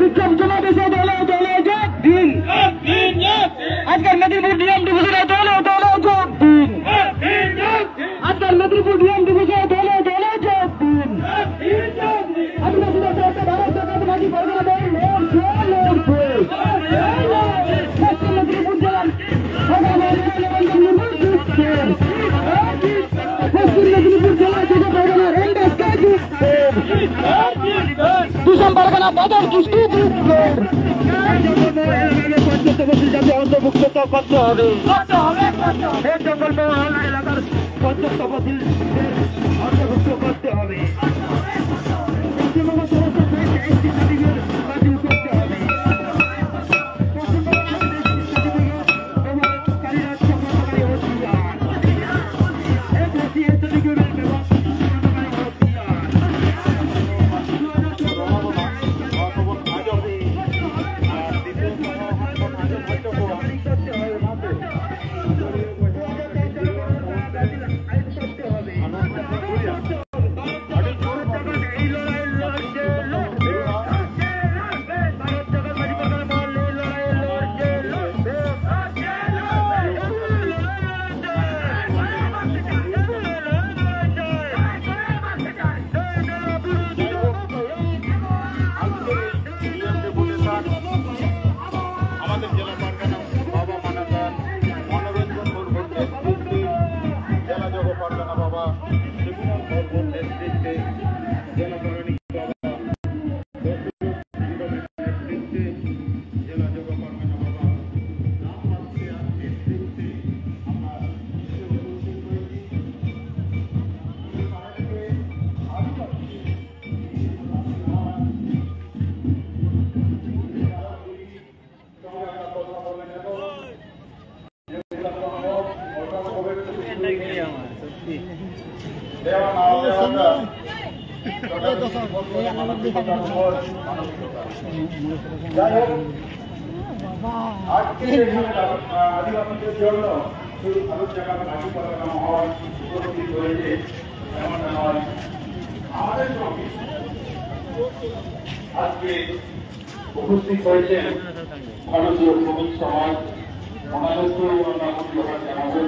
বিক্রম চলাবে দলে দলে যোগ দিন। আজকের মেদিনীপুর ডিএম ডিভিশনে দলে দলে যোগ দিন। আজকের মেদিনীপুর ডিএম ডিভিশনে দলে দলে যোগ দিন। আদিবাসীদের সাথে ভারত জাতীয়তাবাদী পরিষদের লড়ছে লড়ছে। পশ্চিম মেদিনীপুর জেলার পশ্চিম মেদিনীপুর জেলা থেকে পরগনার এন্ডাসকে জিতছে। দুশম পরগনা বদল দৃষ্টি জিতছে। অন্তর্ভুক্ত করতে হবে। জঙ্গল মহল্লা এলাকার পঞ্চায়েত তফসিল অন্তর্ভুক্ত করতে হবে। পশ্চিমবঙ্গ সরকার বাতিল করতে হবে। আদিবাসীদের জন্য শুধু ভারত জায়গার মাটি পরগনা মহল উপস্থিত হয়েছে এমন নয়। আমাদের সঙ্গে আজকে উপস্থিত হয়েছেন ভারতীয় শ্রমিক সমাজ, ওনাদেরকেও আমরা জানাবো।